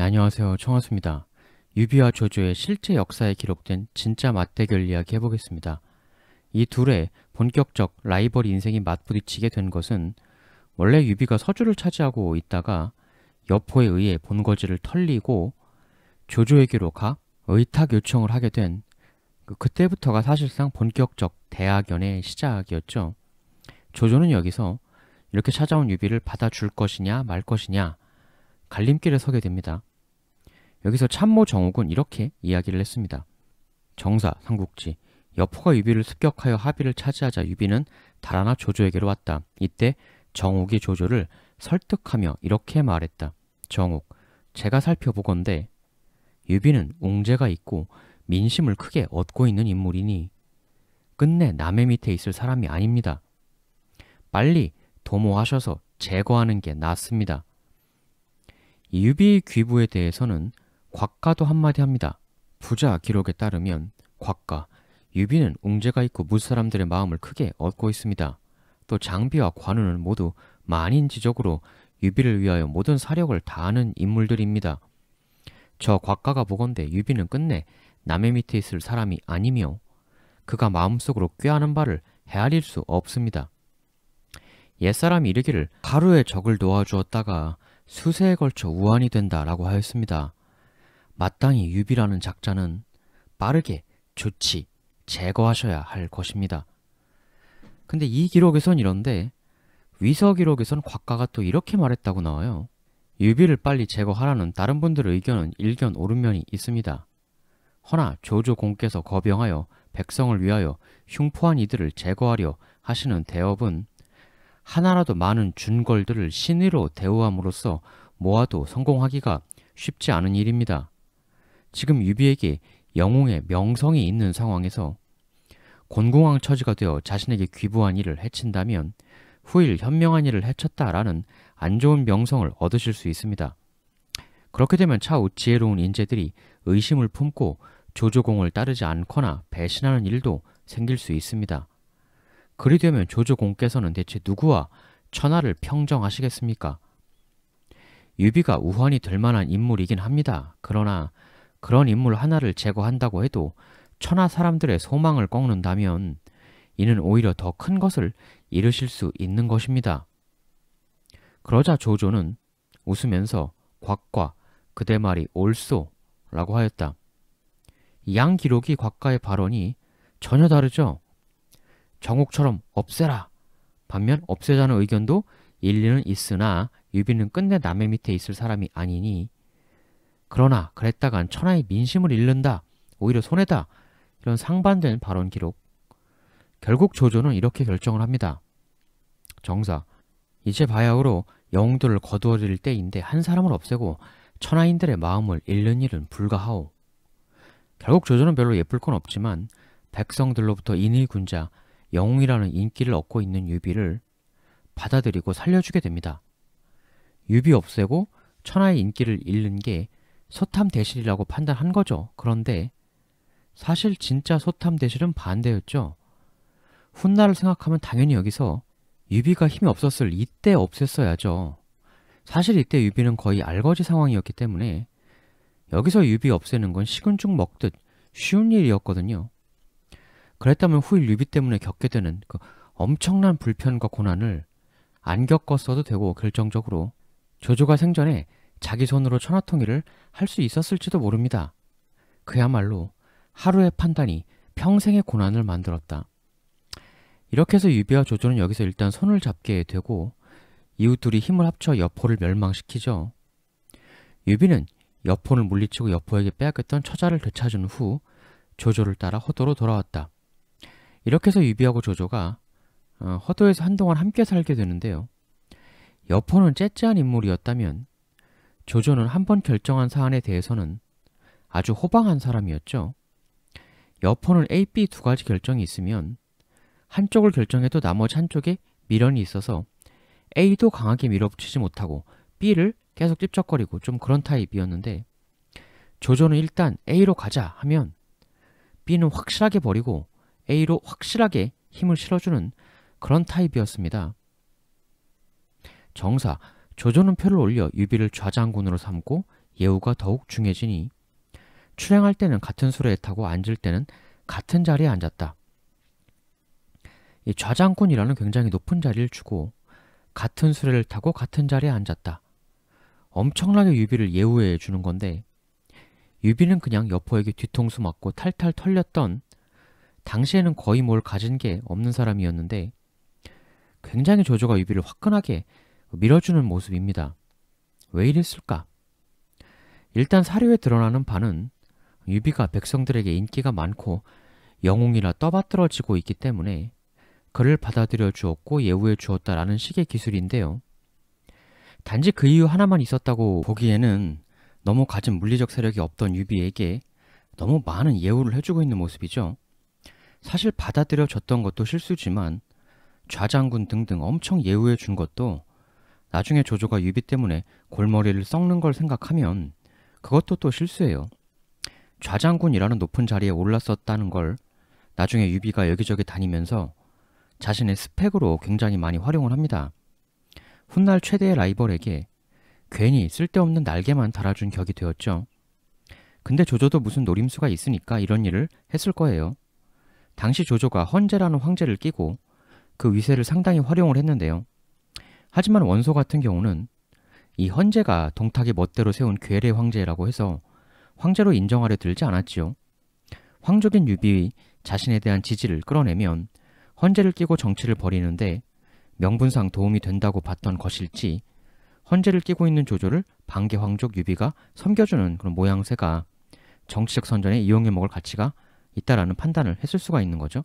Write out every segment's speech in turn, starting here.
네, 안녕하세요. 청하수입니다. 유비와 조조의 실제 역사에 기록된 진짜 맞대결 이야기 해보겠습니다. 이 둘의 본격적 라이벌 인생이 맞부딪히게 된 것은 원래 유비가 서주를 차지하고 있다가 여포에 의해 본거지를 털리고 조조에게로 가 의탁 요청을 하게 된 그때부터가 사실상 본격적 대학연의 시작이었죠. 조조는 여기서 이렇게 찾아온 유비를 받아줄 것이냐 말 것이냐 갈림길에 서게 됩니다. 여기서 참모 정옥은 이렇게 이야기를 했습니다. 정사, 삼국지, 여포가 유비를 습격하여 합의를 차지하자 유비는 달아나 조조에게로 왔다. 이때 정옥이 조조를 설득하며 이렇게 말했다. 정옥, 제가 살펴보건대 유비는 웅재가 있고 민심을 크게 얻고 있는 인물이니 끝내 남의 밑에 있을 사람이 아닙니다. 빨리 도모하셔서 제거하는 게 낫습니다. 이 유비의 귀부에 대해서는 곽가도 한마디 합니다. 부자 기록에 따르면 곽가, 유비는 웅재가 있고 무사람들의 마음을 크게 얻고 있습니다. 또 장비와 관우는 모두 만인지적으로 유비를 위하여 모든 사력을 다하는 인물들입니다. 저 곽가가 보건대 유비는 끝내 남의 밑에 있을 사람이 아니며 그가 마음속으로 꾀하는 바를 헤아릴 수 없습니다. 옛사람이 이르기를 하루에 적을 놓아주었다가 수세에 걸쳐 우환이 된다라고 하였습니다. 마땅히 유비라는 작자는 빠르게 조치, 제거하셔야 할 것입니다. 근데 이 기록에선 이런데 위서 기록에선 곽가가 또 이렇게 말했다고 나와요. 유비를 빨리 제거하라는 다른 분들의 의견은 일견 옳은 면이 있습니다. 허나 조조 공께서 거병하여 백성을 위하여 흉포한 이들을 제거하려 하시는 대업은 하나라도 많은 준걸들을 신의로 대우함으로써 모아도 성공하기가 쉽지 않은 일입니다. 지금 유비에게 영웅의 명성이 있는 상황에서 곤궁왕 처지가 되어 자신에게 귀부한 이를 해친다면 후일 현명한 이를 해쳤다라는 안 좋은 명성을 얻으실 수 있습니다. 그렇게 되면 차후 지혜로운 인재들이 의심을 품고 조조공을 따르지 않거나 배신하는 일도 생길 수 있습니다. 그리 되면 조조공께서는 대체 누구와 천하를 평정하시겠습니까? 유비가 우환이 될 만한 인물이긴 합니다. 그러나 그런 인물 하나를 제거한다고 해도 천하 사람들의 소망을 꺾는다면 이는 오히려 더 큰 것을 이루실 수 있는 것입니다. 그러자 조조는 웃으면서 곽과 그대 말이 옳소 라고 하였다. 양 기록이 곽가의 발언이 전혀 다르죠. 정옥처럼 없애라. 반면 없애자는 의견도 일리는 있으나 유비는 끝내 남의 밑에 있을 사람이 아니니 그러나 그랬다간 천하의 민심을 잃는다. 오히려 손해다. 이런 상반된 발언 기록. 결국 조조는 이렇게 결정을 합니다. 정사, 이제 바야흐로 영웅들을 거두어들일 때인데 한 사람을 없애고 천하인들의 마음을 잃는 일은 불가하오. 결국 조조는 별로 예쁠 건 없지만 백성들로부터 인의군자, 영웅이라는 인기를 얻고 있는 유비를 받아들이고 살려주게 됩니다. 유비 없애고 천하의 인기를 잃는 게 소탐대실이라고 판단한 거죠. 그런데 사실 진짜 소탐대실은 반대였죠. 훗날을 생각하면 당연히 여기서 유비가 힘이 없었을 이때 없앴어야죠. 사실 이때 유비는 거의 알거지 상황이었기 때문에 여기서 유비 없애는 건 식은 죽 먹듯 쉬운 일이었거든요. 그랬다면 후일 유비 때문에 겪게 되는 그 엄청난 불편과 고난을 안 겪었어도 되고 결정적으로 조조가 생전에 자기 손으로 천하통일을 할 수 있었을지도 모릅니다. 그야말로 하루의 판단이 평생의 고난을 만들었다. 이렇게 해서 유비와 조조는 여기서 일단 손을 잡게 되고 이웃들이 힘을 합쳐 여포를 멸망시키죠. 유비는 여포를 물리치고 여포에게 빼앗겼던 처자를 되찾은 후 조조를 따라 허도로 돌아왔다. 이렇게 해서 유비하고 조조가 허도에서 한동안 함께 살게 되는데요. 여포는 째째한 인물이었다면 조조는 한번 결정한 사안에 대해서는 아주 호방한 사람이었죠. 여포는 A, B 두 가지 결정이 있으면 한쪽을 결정해도 나머지 한쪽에 미련이 있어서 A도 강하게 밀어붙이지 못하고 B를 계속 찝쩍거리고 좀 그런 타입이었는데 조조는 일단 A로 가자 하면 B는 확실하게 버리고 A로 확실하게 힘을 실어주는 그런 타입이었습니다. 정사, 조조는 표를 올려 유비를 좌장군으로 삼고 예우가 더욱 중해지니 출행할 때는 같은 수레에 타고 앉을 때는 같은 자리에 앉았다. 이 좌장군이라는 굉장히 높은 자리를 주고 같은 수레를 타고 같은 자리에 앉았다. 엄청나게 유비를 예우해 주는 건데 유비는 그냥 여포에게 뒤통수 맞고 탈탈 털렸던 당시에는 거의 뭘 가진 게 없는 사람이었는데 굉장히 조조가 유비를 화끈하게 밀어주는 모습입니다. 왜 이랬을까? 일단 사료에 드러나는 바는 유비가 백성들에게 인기가 많고 영웅이라 떠받들어지고 있기 때문에 그를 받아들여 주었고 예우해 주었다라는 식의 기술인데요. 단지 그 이유 하나만 있었다고 보기에는 너무 가진 물리적 세력이 없던 유비에게 너무 많은 예우를 해주고 있는 모습이죠. 사실 받아들여 줬던 것도 실수지만 좌장군 등등 엄청 예우해 준 것도 나중에 조조가 유비 때문에 골머리를 썩는 걸 생각하면 그것도 또 실수예요. 좌장군이라는 높은 자리에 올랐었다는 걸 나중에 유비가 여기저기 다니면서 자신의 스펙으로 굉장히 많이 활용을 합니다. 훗날 최대의 라이벌에게 괜히 쓸데없는 날개만 달아준 격이 되었죠. 근데 조조도 무슨 노림수가 있으니까 이런 일을 했을 거예요. 당시 조조가 헌제라는 황제를 끼고 그 위세를 상당히 활용을 했는데요. 하지만 원소 같은 경우는 이 헌제가 동탁이 멋대로 세운 괴뢰 황제라고 해서 황제로 인정하려 들지 않았지요. 황족인 유비 자신에 대한 지지를 끌어내면 헌제를 끼고 정치를 벌이는데 명분상 도움이 된다고 봤던 것일지 헌제를 끼고 있는 조조를 반개 황족 유비가 섬겨주는 그런 모양새가 정치적 선전에 이용해 먹을 가치가 있다라는 판단을 했을 수가 있는 거죠.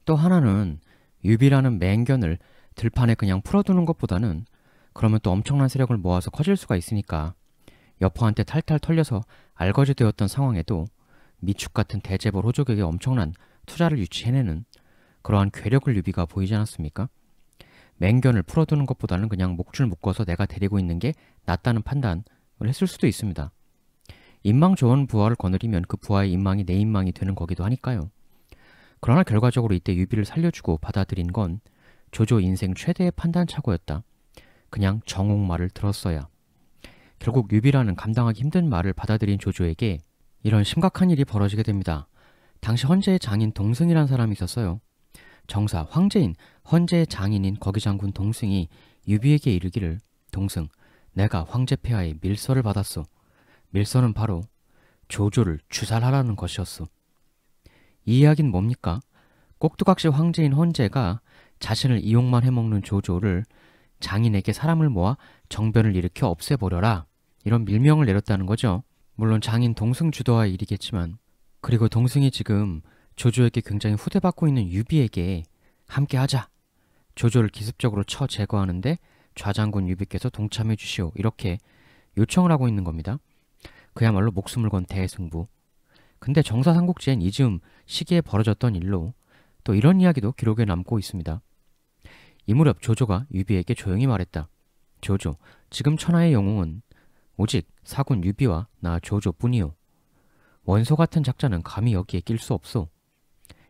또 하나는 유비라는 맹견을 들판에 그냥 풀어두는 것보다는 그러면 또 엄청난 세력을 모아서 커질 수가 있으니까 여포한테 탈탈 털려서 알거지되었던 상황에도 미축 같은 대재벌 호족에게 엄청난 투자를 유치해내는 그러한 괴력을 유비가 보이지 않았습니까? 맹견을 풀어두는 것보다는 그냥 목줄 묶어서 내가 데리고 있는 게 낫다는 판단을 했을 수도 있습니다. 인망 좋은 부하를 거느리면 그 부하의 인망이 내 인망이 되는 거기도 하니까요. 그러나 결과적으로 이때 유비를 살려주고 받아들인 건 조조 인생 최대의 판단착오였다. 그냥 정옥 말을 들었어야. 결국 유비라는 감당하기 힘든 말을 받아들인 조조에게 이런 심각한 일이 벌어지게 됩니다. 당시 헌제의 장인 동승이라는 사람이 있었어요. 정사 황제인 헌제의 장인인 거기장군 동승이 유비에게 이르기를 동승 내가 황제 폐하의 밀서를 받았소. 밀서는 바로 조조를 추살하라는 것이었소. 이 이야기는 뭡니까? 꼭두각시 황제인 헌제가 자신을 이용만 해먹는 조조를 장인에게 사람을 모아 정변을 일으켜 없애버려라 이런 밀명을 내렸다는 거죠. 물론 장인 동승 주도와의 일이겠지만 그리고 동승이 지금 조조에게 굉장히 후대받고 있는 유비에게 함께하자. 조조를 기습적으로 쳐 제거하는데 좌장군 유비께서 동참해 주시오. 이렇게 요청을 하고 있는 겁니다. 그야말로 목숨을 건 대승부. 근데 정사삼국지엔 이 즈음 시기에 벌어졌던 일로 또 이런 이야기도 기록에 남고 있습니다. 이 무렵 조조가 유비에게 조용히 말했다. 조조, 지금 천하의 영웅은 오직 사군 유비와 나 조조뿐이오. 원소 같은 작자는 감히 여기에 낄 수 없소.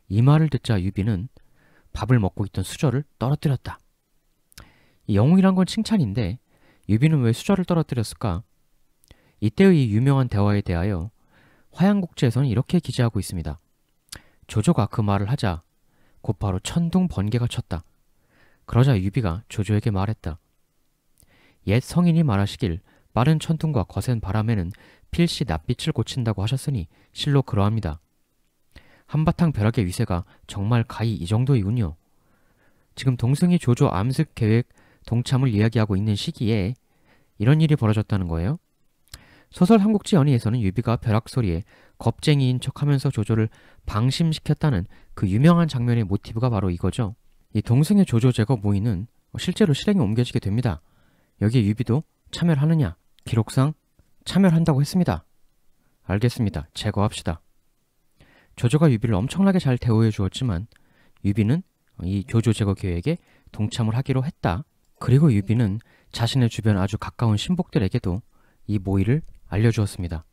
이 말을 듣자 유비는 밥을 먹고 있던 수저를 떨어뜨렸다. 이 영웅이란 건 칭찬인데 유비는 왜 수저를 떨어뜨렸을까? 이때의 이 유명한 대화에 대하여 화양국지에서는 이렇게 기재하고 있습니다. 조조가 그 말을 하자 곧바로 천둥 번개가 쳤다. 그러자 유비가 조조에게 말했다. 옛 성인이 말하시길 빠른 천둥과 거센 바람에는 필시 낯빛을 고친다고 하셨으니 실로 그러합니다. 한바탕 벼락의 위세가 정말 가히 이 정도이군요. 지금 동승이 조조 암습 계획 동참을 이야기하고 있는 시기에 이런 일이 벌어졌다는 거예요. 소설 삼국지 연의에서는 유비가 벼락 소리에 겁쟁이인 척하면서 조조를 방심시켰다는 그 유명한 장면의 모티브가 바로 이거죠. 이 동승의 조조 제거 모의는 실제로 실행에 옮겨지게 됩니다. 여기에 유비도 참여를 하느냐? 기록상 참여를 한다고 했습니다. 알겠습니다. 제거합시다. 조조가 유비를 엄청나게 잘 대우해 주었지만 유비는 이 조조 제거 계획에 동참을 하기로 했다. 그리고 유비는 자신의 주변 아주 가까운 신복들에게도 이 모의를 알려주었습니다.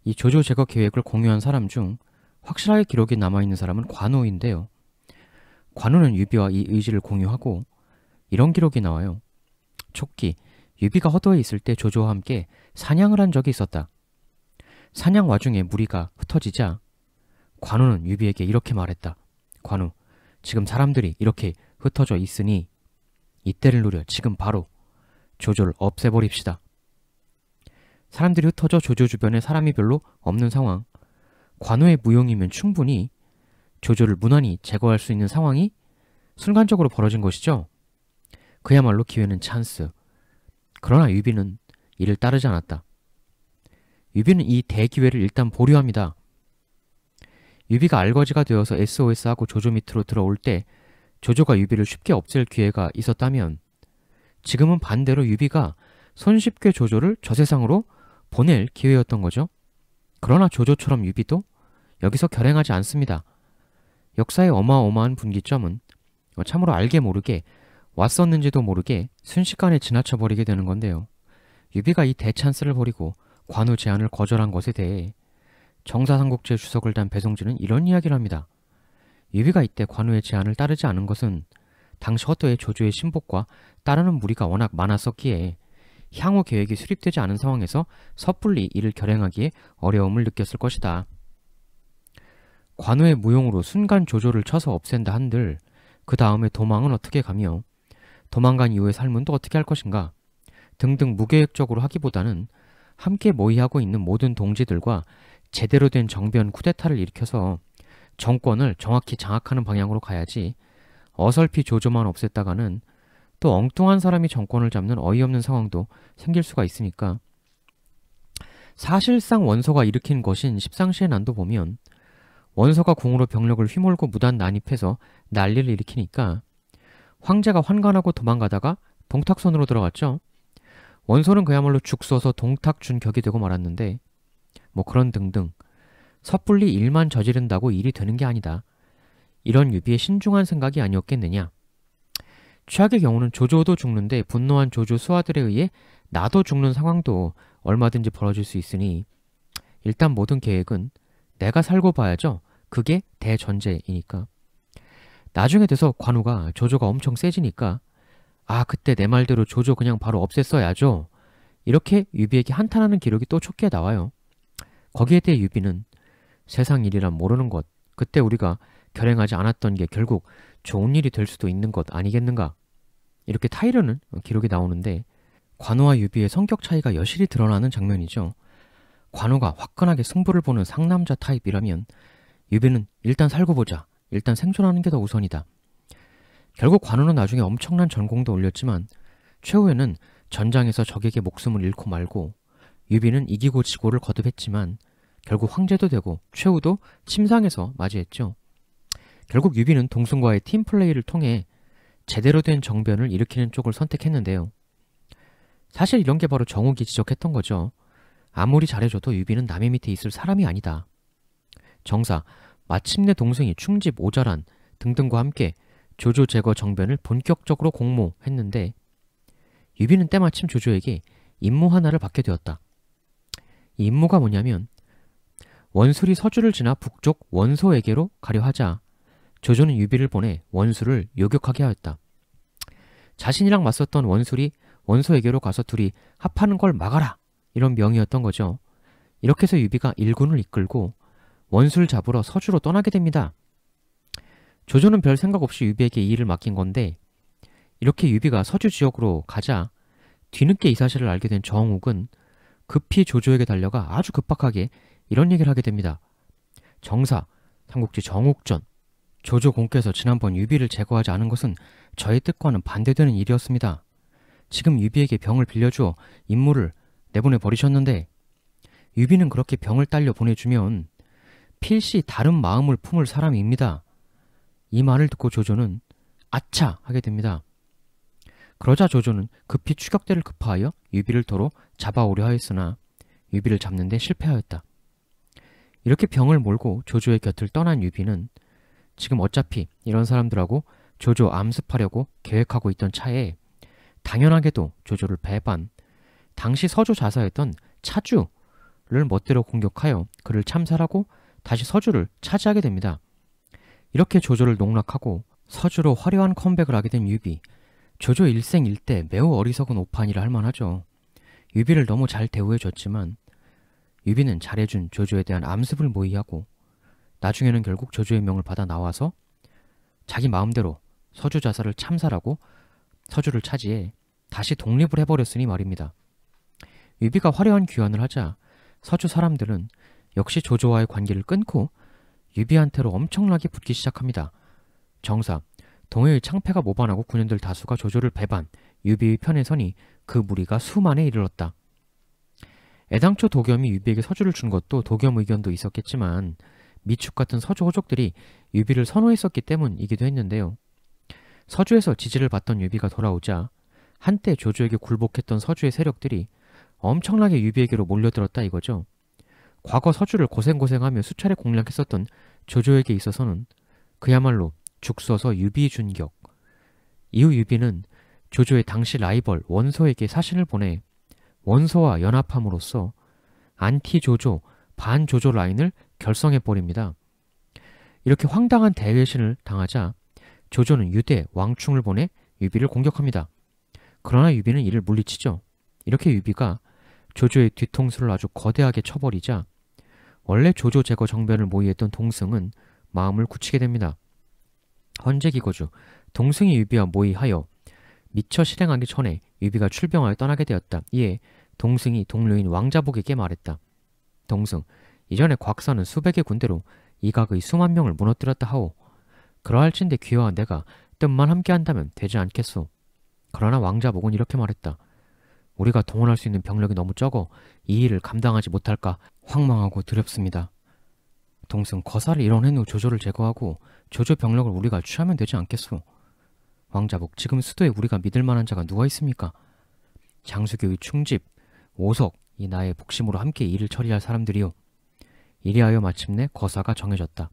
이 조조 제거 계획을 공유한 사람 중 확실하게 기록이 남아있는 사람은 관우인데요. 관우는 유비와 이 의지를 공유하고 이런 기록이 나와요. 촉기, 유비가 허도에 있을 때 조조와 함께 사냥을 한 적이 있었다. 사냥 와중에 무리가 흩어지자 관우는 유비에게 이렇게 말했다. 관우, 지금 사람들이 이렇게 흩어져 있으니 이때를 노려 지금 바로 조조를 없애버립시다. 사람들이 흩어져 조조 주변에 사람이 별로 없는 상황. 관우의 무용이면 충분히 조조를 무난히 제거할 수 있는 상황이 순간적으로 벌어진 것이죠. 그야말로 기회는 찬스. 그러나 유비는 이를 따르지 않았다. 유비는 이 대기회를 일단 보류합니다. 유비가 알거지가 되어서 SOS하고 조조 밑으로 들어올 때 조조가 유비를 쉽게 없앨 기회가 있었다면 지금은 반대로 유비가 손쉽게 조조를 저 세상으로 보낼 기회였던 거죠. 그러나 조조처럼 유비도 여기서 결행하지 않습니다. 역사의 어마어마한 분기점은 참으로 알게 모르게 왔었는지도 모르게 순식간에 지나쳐버리게 되는 건데요. 유비가 이 대찬스를 버리고 관우 제안을 거절한 것에 대해 정사삼국지의 주석을 단 배송진은 이런 이야기를 합니다. 유비가 이때 관우의 제안을 따르지 않은 것은 당시 허도의 조조의 신복과 따르는 무리가 워낙 많았었기에 향후 계획이 수립되지 않은 상황에서 섣불리 이를 결행하기에 어려움을 느꼈을 것이다. 관우의 무용으로 순간 조조를 쳐서 없앤다 한들 그 다음에 도망은 어떻게 가며 도망간 이후의 삶은 또 어떻게 할 것인가 등등 무계획적으로 하기보다는 함께 모의하고 있는 모든 동지들과 제대로 된 정변 쿠데타를 일으켜서 정권을 정확히 장악하는 방향으로 가야지 어설피 조조만 없앴다가는 또 엉뚱한 사람이 정권을 잡는 어이없는 상황도 생길 수가 있으니까 사실상 원소가 일으킨 것인 십상시의 난도 보면 원소가 궁으로 병력을 휘몰고 무단 난입해서 난리를 일으키니까 황제가 환관하고 도망가다가 동탁손으로 들어갔죠. 원소는 그야말로 죽서서 동탁준 격이 되고 말았는데 뭐 그런 등등 섣불리 일만 저지른다고 일이 되는 게 아니다. 이런 유비의 신중한 생각이 아니었겠느냐. 최악의 경우는 조조도 죽는데 분노한 조조 수하들에 의해 나도 죽는 상황도 얼마든지 벌어질 수 있으니 일단 모든 계획은 내가 살고 봐야죠. 그게 대전제이니까. 나중에 돼서 관우가 조조가 엄청 세지니까 아 그때 내 말대로 조조 그냥 바로 없앴어야죠. 이렇게 유비에게 한탄하는 기록이 또 촉기에 나와요. 거기에 대해 유비는 세상 일이란 모르는 것, 그때 우리가 결행하지 않았던 게 결국 좋은 일이 될 수도 있는 것 아니겠는가. 이렇게 타이르는 기록이 나오는데 관우와 유비의 성격 차이가 여실히 드러나는 장면이죠. 관우가 화끈하게 승부를 보는 상남자 타입이라면 유비는 일단 살고 보자. 일단 생존하는 게 더 우선이다. 결국 관우는 나중에 엄청난 전공도 올렸지만 최후에는 전장에서 적에게 목숨을 잃고 말고 유비는 이기고 지고를 거듭했지만 결국 황제도 되고 최후도 침상에서 맞이했죠. 결국 유비는 동순과의 팀플레이를 통해 제대로 된 정변을 일으키는 쪽을 선택했는데요. 사실 이런 게 바로 정욱이 지적했던 거죠. 아무리 잘해줘도 유비는 남의 밑에 있을 사람이 아니다. 정사, 마침내 동생이 충집, 오자란 등등과 함께 조조 제거 정변을 본격적으로 공모했는데 유비는 때마침 조조에게 임무 하나를 받게 되었다. 이 임무가 뭐냐면 원술이 서주를 지나 북쪽 원소에게로 가려 하자 조조는 유비를 보내 원술을 요격하게 하였다. 자신이랑 맞섰던 원술이 원소에게로 가서 둘이 합하는 걸 막아라! 이런 명이었던 거죠. 이렇게 해서 유비가 일군을 이끌고 원술 잡으러 서주로 떠나게 됩니다. 조조는 별 생각 없이 유비에게 이 일을 맡긴 건데 이렇게 유비가 서주 지역으로 가자 뒤늦게 이 사실을 알게 된 정욱은 급히 조조에게 달려가 아주 급박하게 이런 얘기를 하게 됩니다. 정사, 삼국지 정욱전, 조조 공께서 지난번 유비를 제거하지 않은 것은 저의 뜻과는 반대되는 일이었습니다. 지금 유비에게 병을 빌려주어 임무를 내보내 버리셨는데 유비는 그렇게 병을 딸려 보내주면 필시 다른 마음을 품을 사람입니다. 이 말을 듣고 조조는 아차 하게 됩니다. 그러자 조조는 급히 추격대를 급파하여 유비를 도로 잡아오려 하였으나 유비를 잡는 데 실패하였다. 이렇게 병을 몰고 조조의 곁을 떠난 유비는 지금 어차피 이런 사람들하고 조조 암습하려고 계획하고 있던 차에 당연하게도 조조를 배반, 당시 서주 자사였던 차주를 멋대로 공격하여 그를 참살하고 다시 서주를 차지하게 됩니다. 이렇게 조조를 농락하고 서주로 화려한 컴백을 하게 된 유비, 조조 일생일대 매우 어리석은 오판이라 할 만하죠. 유비를 너무 잘 대우해줬지만 유비는 잘해준 조조에 대한 암습을 모의하고 나중에는 결국 조조의 명을 받아 나와서 자기 마음대로 서주 자사를 참살하고 서주를 차지해 다시 독립을 해버렸으니 말입니다. 유비가 화려한 귀환을 하자 서주 사람들은 역시 조조와의 관계를 끊고 유비한테로 엄청나게 붙기 시작합니다. 정사, 동해의 창패가 모반하고 군인들 다수가 조조를 배반, 유비의 편에 서니 그 무리가 수만에 이르렀다. 애당초 도겸이 유비에게 서주를 준 것도 도겸 의견도 있었겠지만 미축 같은 서주 호족들이 유비를 선호했었기 때문이기도 했는데요. 서주에서 지지를 받던 유비가 돌아오자 한때 조조에게 굴복했던 서주의 세력들이 엄청나게 유비에게로 몰려들었다 이거죠. 과거 서주를 고생고생하며 수차례 공략했었던 조조에게 있어서는 그야말로 죽서서 유비 준격. 이후 유비는 조조의 당시 라이벌 원소에게 사신을 보내 원소와 연합함으로써 안티 조조, 반조조 라인을 결성해버립니다. 이렇게 황당한 대외신을 당하자 조조는 유대, 왕충을 보내 유비를 공격합니다. 그러나 유비는 이를 물리치죠. 이렇게 유비가 조조의 뒤통수를 아주 거대하게 쳐버리자 원래 조조 제거 정변을 모의했던 동승은 마음을 굳히게 됩니다. 헌제기거주 동승이 유비와 모의하여 미처 실행하기 전에 유비가 출병하여 떠나게 되었다. 이에 동승이 동료인 왕자복에게 말했다. 동승, 이전에 곽사는 수백의 군대로 이각의 수만 명을 무너뜨렸다 하오. 그러할진대 귀화와 내가 뜻만 함께한다면 되지 않겠소. 그러나 왕자복은 이렇게 말했다. 우리가 동원할 수 있는 병력이 너무 적어 이 일을 감당하지 못할까 황망하고 두렵습니다. 동승, 거사를 이뤄낸 후 조조를 제거하고 조조 병력을 우리가 취하면 되지 않겠소. 왕자복, 지금 수도에 우리가 믿을 만한 자가 누가 있습니까? 장수교의 충집, 오석, 이 나의 복심으로 함께 일을 처리할 사람들이요. 이리하여 마침내 거사가 정해졌다.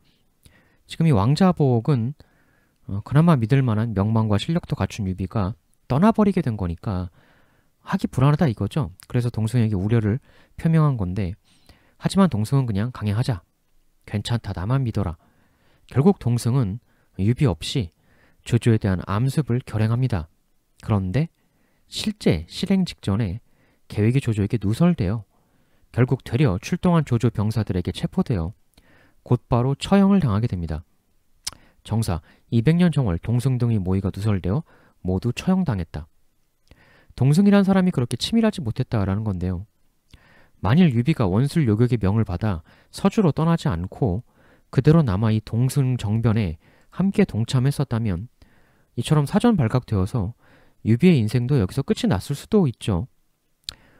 지금 이 왕자복은 그나마 믿을 만한 명망과 실력도 갖춘 유비가 떠나버리게 된 거니까 하기 불안하다 이거죠. 그래서 동승에게 우려를 표명한 건데 하지만 동승은 그냥 강행하자. 괜찮다, 나만 믿어라. 결국 동승은 유비 없이 조조에 대한 암습을 결행합니다. 그런데 실제 실행 직전에 계획이 조조에게 누설되어 결국 되려 출동한 조조 병사들에게 체포되어 곧바로 처형을 당하게 됩니다. 정사, 200년 정월 동승 등의 모의가 누설되어 모두 처형당했다. 동승이란 사람이 그렇게 치밀하지 못했다라는 건데요. 만일 유비가 원술 요격의 명을 받아 서주로 떠나지 않고 그대로 남아 이 동승 정변에 함께 동참했었다면 이처럼 사전 발각되어서 유비의 인생도 여기서 끝이 났을 수도 있죠.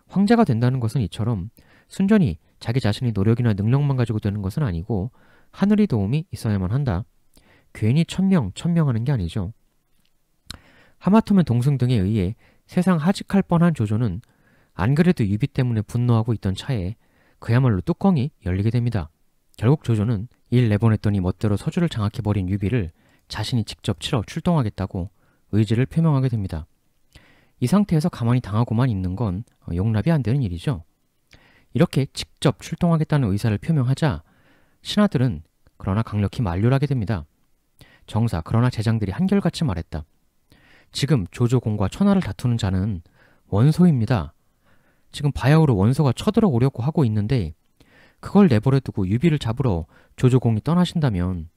황제가 된다는 것은 이처럼 순전히 자기 자신의 노력이나 능력만 가지고 되는 것은 아니고 하늘의 도움이 있어야만 한다. 괜히 천명하는 게 아니죠. 하마터면 동승 등에 의해 세상 하직할 뻔한 조조는 안 그래도 유비 때문에 분노하고 있던 차에 그야말로 뚜껑이 열리게 됩니다. 결국 조조는 일 내보냈더니 멋대로 서주를 장악해버린 유비를 자신이 직접 치러 출동하겠다고 의지를 표명하게 됩니다. 이 상태에서 가만히 당하고만 있는 건 용납이 안 되는 일이죠. 이렇게 직접 출동하겠다는 의사를 표명하자 신하들은 그러나 강력히 만류를 하게 됩니다. 정사, 그러나 제장들이 한결같이 말했다. 지금 조조공과 천하를 다투는 자는 원소입니다. 지금 바야흐로 원소가 쳐들어오려고 하고 있는데 그걸 내버려두고 유비를 잡으러 조조공이 떠나신다면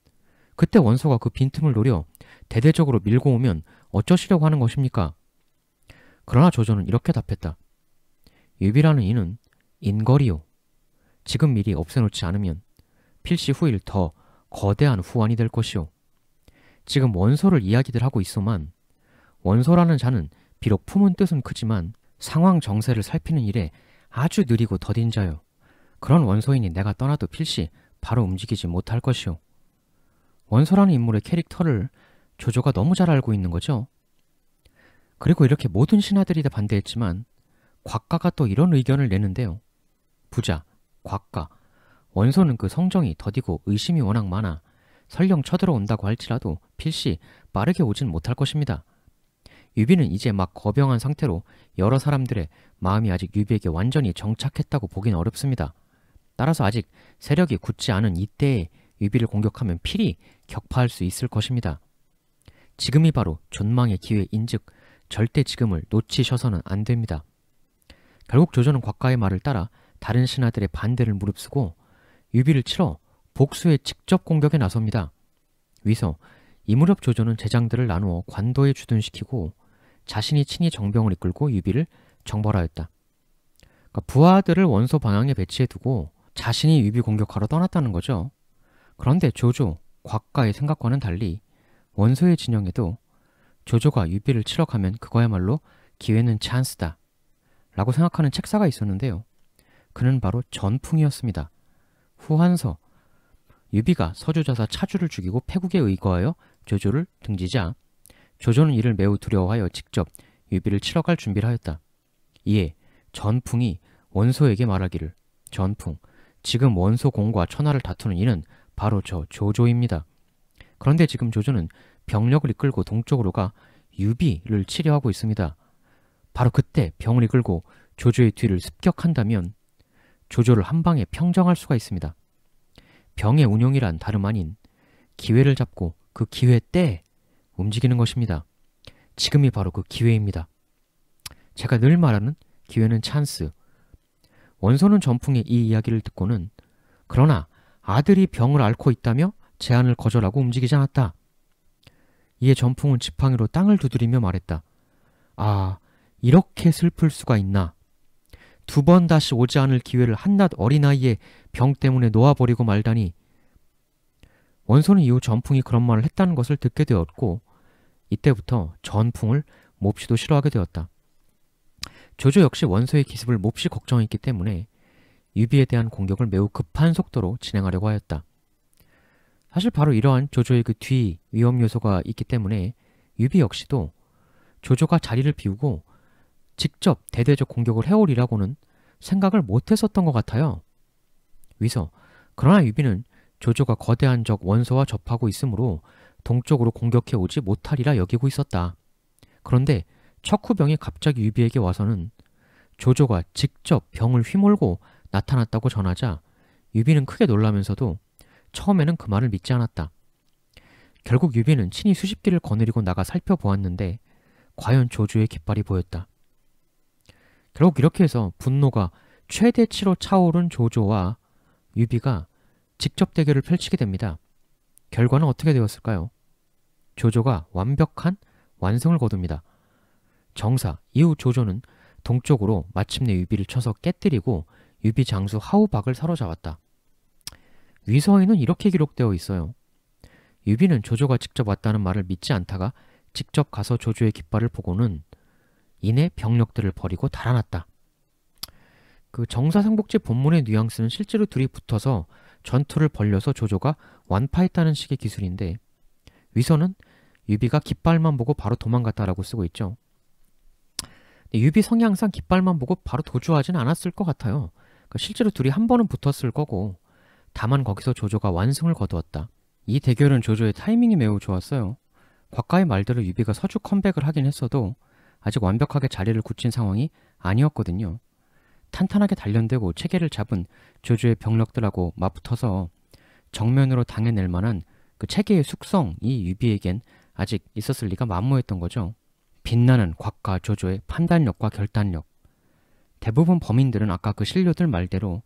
그때 원소가 그 빈틈을 노려 대대적으로 밀고 오면 어쩌시려고 하는 것입니까? 그러나 조조는 이렇게 답했다. 유비라는 이는 인거리요. 지금 미리 없애놓지 않으면 필시 후일 더 거대한 후환이 될 것이오. 지금 원소를 이야기들 하고 있소만 원소라는 자는 비록 품은 뜻은 크지만 상황 정세를 살피는 일에 아주 느리고 더딘 자요. 그런 원소인이 내가 떠나도 필시 바로 움직이지 못할 것이오. 원소라는 인물의 캐릭터를 조조가 너무 잘 알고 있는 거죠. 그리고 이렇게 모든 신하들이 다 반대했지만 곽가가 또 이런 의견을 내는데요. 부자, 곽가, 원소는 그 성정이 더디고 의심이 워낙 많아 설령 쳐들어온다고 할지라도 필시 빠르게 오진 못할 것입니다. 유비는 이제 막 거병한 상태로 여러 사람들의 마음이 아직 유비에게 완전히 정착했다고 보긴 어렵습니다. 따라서 아직 세력이 굳지 않은 이때에 유비를 공격하면 필히 격파할 수 있을 것입니다. 지금이 바로 존망의 기회인즉 절대 지금을 놓치셔서는 안 됩니다. 결국 조조는 곽가의 말을 따라 다른 신하들의 반대를 무릅쓰고 유비를 치러 복수의 직접 공격에 나섭니다. 위서 이 무렵 조조는 제장들을 나누어 관도에 주둔시키고 자신이 친히 정병을 이끌고 유비를 정벌하였다. 그러니까 부하들을 원소 방향에 배치해두고 자신이 유비 공격하러 떠났다는 거죠. 그런데 조조, 곽가의 생각과는 달리 원소의 진영에도 조조가 유비를 치러 가면 그거야말로 기회는 찬스다 라고 생각하는 책사가 있었는데요. 그는 바로 전풍이었습니다. 후한서, 유비가 서주자사 차주를 죽이고 패국에 의거하여 조조를 등지자 조조는 이를 매우 두려워하여 직접 유비를 치러 갈 준비를 하였다. 이에 전풍이 원소에게 말하기를, 전풍, 지금 원소 공과 천하를 다투는 이는 바로 저 조조입니다. 그런데 지금 조조는 병력을 이끌고 동쪽으로 가 유비를 치려 하고 있습니다. 바로 그때 병을 이끌고 조조의 뒤를 습격한다면 조조를 한 방에 평정할 수가 있습니다. 병의 운용이란 다름 아닌 기회를 잡고 그 기회 때 움직이는 것입니다. 지금이 바로 그 기회입니다. 제가 늘 말하는 기회는 찬스. 원소는 전풍의 이 이야기를 듣고는 그러나 아들이 병을 앓고 있다며 제안을 거절하고 움직이지 않았다. 이에 전풍은 지팡이로 땅을 두드리며 말했다. 아, 이렇게 슬플 수가 있나. 2번 다시 오지 않을 기회를 한낱 어린아이의 병 때문에 놓아버리고 말다니. 원소는 이후 전풍이 그런 말을 했다는 것을 듣게 되었고 이때부터 전풍을 몹시도 싫어하게 되었다. 조조 역시 원소의 기습을 몹시 걱정했기 때문에 유비에 대한 공격을 매우 급한 속도로 진행하려고 하였다. 사실 바로 이러한 조조의 그 뒤 위험 요소가 있기 때문에 유비 역시도 조조가 자리를 비우고 직접 대대적 공격을 해오리라고는 생각을 못했었던 것 같아요. 위서, 그러나 유비는 조조가 거대한 적 원소와 접하고 있으므로 동쪽으로 공격해오지 못하리라 여기고 있었다. 그런데 척후병이 갑자기 유비에게 와서는 조조가 직접 병을 휘몰고 나타났다고 전하자 유비는 크게 놀라면서도 처음에는 그 말을 믿지 않았다. 결국 유비는 친히 수십기를 거느리고 나가 살펴보았는데 과연 조조의 깃발이 보였다. 결국 이렇게 해서 분노가 최대치로 차오른 조조와 유비가 직접 대결을 펼치게 됩니다. 결과는 어떻게 되었을까요? 조조가 완벽한 완승을 거둡니다. 정사, 이후 조조는 동쪽으로 마침내 유비를 쳐서 깨뜨리고 유비 장수 하우박을 사로잡았다. 위서에는 이렇게 기록되어 있어요. 유비는 조조가 직접 왔다는 말을 믿지 않다가 직접 가서 조조의 깃발을 보고는 이내 병력들을 버리고 달아났다. 그 정사상복지 본문의 뉘앙스는 실제로 둘이 붙어서 전투를 벌려서 조조가 완파했다는 식의 기술인데 위서는 유비가 깃발만 보고 바로 도망갔다라고 쓰고 있죠. 유비 성향상 깃발만 보고 바로 도주하진 않았을 것 같아요. 그러니까 실제로 둘이 한 번은 붙었을 거고 다만 거기서 조조가 완승을 거두었다. 이 대결은 조조의 타이밍이 매우 좋았어요. 곽가의 말대로 유비가 서주 컴백을 하긴 했어도 아직 완벽하게 자리를 굳힌 상황이 아니었거든요. 탄탄하게 단련되고 체계를 잡은 조조의 병력들하고 맞붙어서 정면으로 당해낼 만한 그 체계의 숙성이 유비에겐 아직 있었을 리가 만무했던 거죠. 빛나는 곽가 조조의 판단력과 결단력. 대부분 범인들은 아까 그 신료들 말대로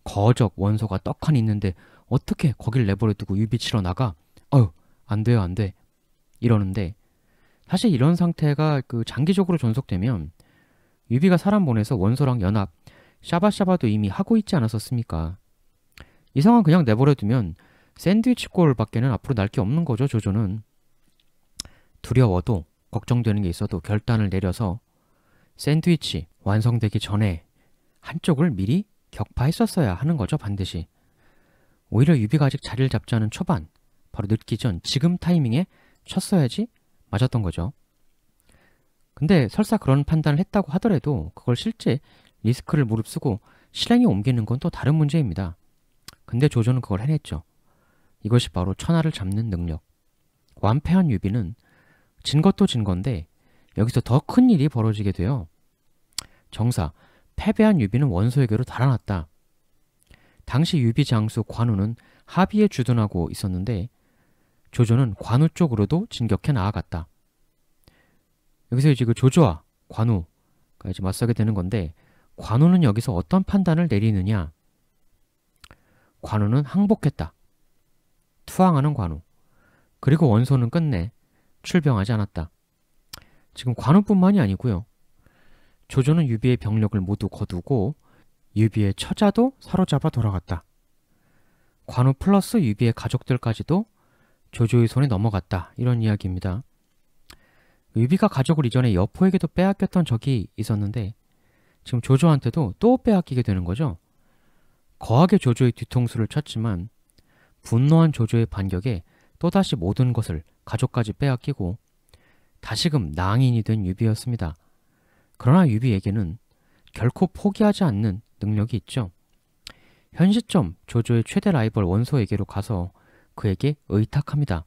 거적 원소가 떡하니 있는데 어떻게 거길 내버려 두고 유비 치러 나가? 안 돼요, 안 돼. 이러는데 사실 이런 상태가 그 장기적으로 전속되면 유비가 사람 보내서 원소랑 연합, 샤바샤바도 이미 하고 있지 않았었습니까? 이 상황 그냥 내버려 두면 샌드위치 골밖에는 앞으로 날 게 없는 거죠, 조조는. 두려워도 걱정되는 게 있어도 결단을 내려서 샌드위치 완성되기 전에 한쪽을 미리 격파했었어야 하는 거죠, 반드시. 오히려 유비가 아직 자리를 잡지 않은 초반, 바로 늦기 전 지금 타이밍에 쳤어야지 맞았던 거죠. 근데 설사 그런 판단을 했다고 하더라도 그걸 실제 리스크를 무릅쓰고 실행에 옮기는 건 또 다른 문제입니다. 근데 조조는 그걸 해냈죠. 이것이 바로 천하를 잡는 능력. 완패한 유비는 진 것도 진 건데 여기서 더 큰 일이 벌어지게 돼요. 정사, 패배한 유비는 원소에게로 달아났다. 당시 유비 장수 관우는 하비에 주둔하고 있었는데 조조는 관우 쪽으로도 진격해 나아갔다. 여기서 이제 그 조조와 관우가 이제 맞서게 되는 건데, 관우는 여기서 어떤 판단을 내리느냐. 관우는 항복했다. 투항하는 관우. 그리고 원소는 끝내 출병하지 않았다. 지금 관우뿐만이 아니고요. 조조는 유비의 병력을 모두 거두고 유비의 처자도 사로잡아 돌아갔다. 관우 플러스 유비의 가족들까지도 조조의 손에 넘어갔다. 이런 이야기입니다. 유비가 가족을 이전에 여포에게도 빼앗겼던 적이 있었는데 지금 조조한테도 또 빼앗기게 되는 거죠. 거하게 조조의 뒤통수를 쳤지만 분노한 조조의 반격에 또다시 모든 것을 가족까지 빼앗기고 다시금 낭인이 된 유비였습니다. 그러나 유비에게는 결코 포기하지 않는 능력이 있죠. 현 시점 조조의 최대 라이벌 원소에게로 가서 그에게 의탁합니다.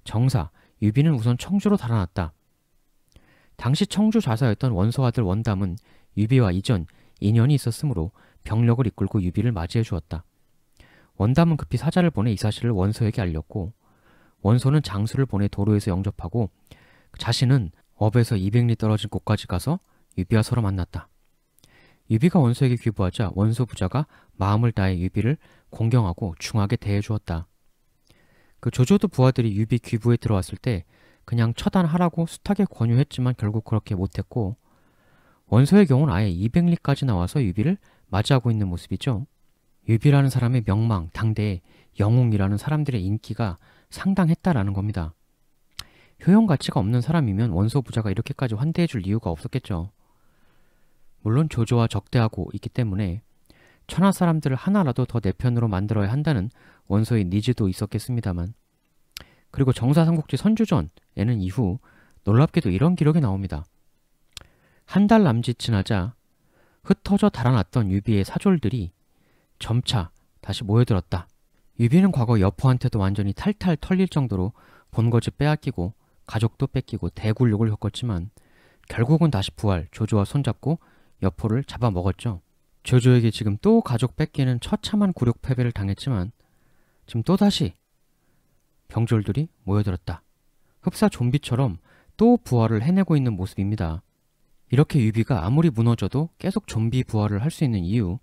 정사, 유비는 우선 청주로 달아났다. 당시 청주 좌사였던 원소 아들 원담은 유비와 이전 인연이 있었으므로 병력을 이끌고 유비를 맞이해 주었다. 원담은 급히 사자를 보내 이 사실을 원소에게 알렸고 원소는 장수를 보내 도로에서 영접하고 자신은 업에서 200리 떨어진 곳까지 가서 유비와 서로 만났다. 유비가 원소에게 귀부하자 원소 부자가 마음을 다해 유비를 공경하고 중하게 대해주었다. 그 조조도 부하들이 유비 귀부에 들어왔을 때 그냥 처단하라고 숱하게 권유했지만 결국 그렇게 못했고 원소의 경우는 아예 200리까지 나와서 유비를 맞이하고 있는 모습이죠. 유비라는 사람의 명망, 당대에 영웅이라는 사람들의 인기가 상당했다라는 겁니다. 효용 가치가 없는 사람이면 원소 부자가 이렇게까지 환대해줄 이유가 없었겠죠. 물론 조조와 적대하고 있기 때문에 천하 사람들을 하나라도 더 내 편으로 만들어야 한다는 원소의 니즈도 있었겠습니다만, 그리고 정사삼국지 선주전에는 이후 놀랍게도 이런 기록이 나옵니다. 한 달 남짓 지나자 흩어져 달아났던 유비의 사졸들이 점차 다시 모여들었다. 유비는 과거 여포한테도 완전히 탈탈 털릴 정도로 본거지 빼앗기고 가족도 뺏기고 대굴욕을 겪었지만 결국은 다시 부활, 조조와 손잡고 여포를 잡아먹었죠. 조조에게 지금 또 가족 뺏기는 처참한 굴욕 패배를 당했지만 지금 또다시 병졸들이 모여들었다. 흡사 좀비처럼 또 부활을 해내고 있는 모습입니다. 이렇게 유비가 아무리 무너져도 계속 좀비 부활을 할 수 있는 이유,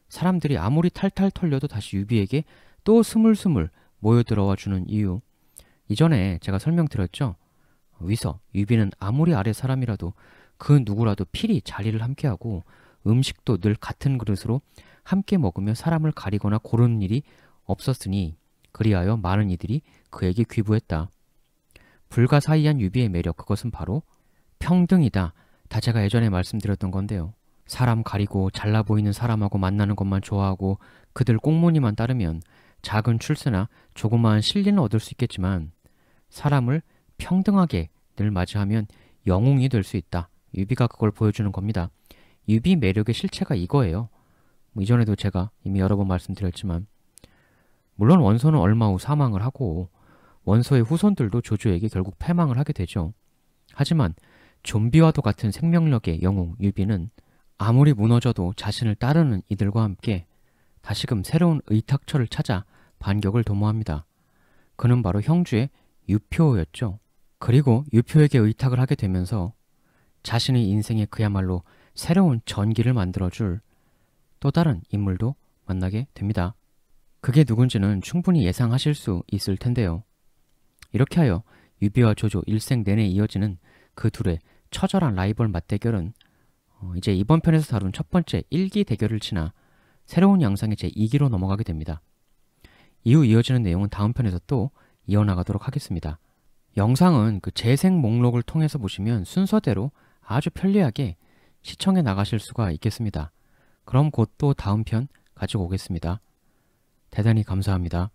사람들이 아무리 탈탈 털려도 다시 유비에게 또 스물스물 모여들어와 주는 이유, 이전에 제가 설명드렸죠. 위서, 유비는 아무리 아래 사람이라도 그 누구라도 필히 자리를 함께하고 음식도 늘 같은 그릇으로 함께 먹으며 사람을 가리거나 고르는 일이 없었으니 그리하여 많은 이들이 그에게 귀부했다. 불가사의한 유비의 매력, 그것은 바로 평등이다. 다 제가 예전에 말씀드렸던 건데요. 사람 가리고 잘나 보이는 사람하고 만나는 것만 좋아하고 그들 꽁무니만 따르면 작은 출세나 조그마한 실리는 얻을 수 있겠지만 사람을 평등하게 늘 맞이하면 영웅이 될 수 있다. 유비가 그걸 보여주는 겁니다. 유비 매력의 실체가 이거예요. 이전에도 제가 이미 여러 번 말씀드렸지만 물론 원소는 얼마 후 사망을 하고 원소의 후손들도 조조에게 결국 패망을 하게 되죠. 하지만 좀비와도 같은 생명력의 영웅 유비는 아무리 무너져도 자신을 따르는 이들과 함께 다시금 새로운 의탁처를 찾아 반격을 도모합니다. 그는 바로 형주의 유표였죠. 그리고 유표에게 의탁을 하게 되면서 자신의 인생에 그야말로 새로운 전기를 만들어줄 또 다른 인물도 만나게 됩니다. 그게 누군지는 충분히 예상하실 수 있을 텐데요. 이렇게 하여 유비와 조조 일생 내내 이어지는 그 둘의 처절한 라이벌 맞대결은 이제 이번 편에서 다룬 첫 번째 1기 대결을 지나 새로운 양상의 제2기로 넘어가게 됩니다. 이후 이어지는 내용은 다음 편에서 또 이어나가도록 하겠습니다. 영상은 그 재생 목록을 통해서 보시면 순서대로 아주 편리하게 시청해 나가실 수가 있겠습니다. 그럼 곧 또 다음 편 가지고 오겠습니다. 대단히 감사합니다.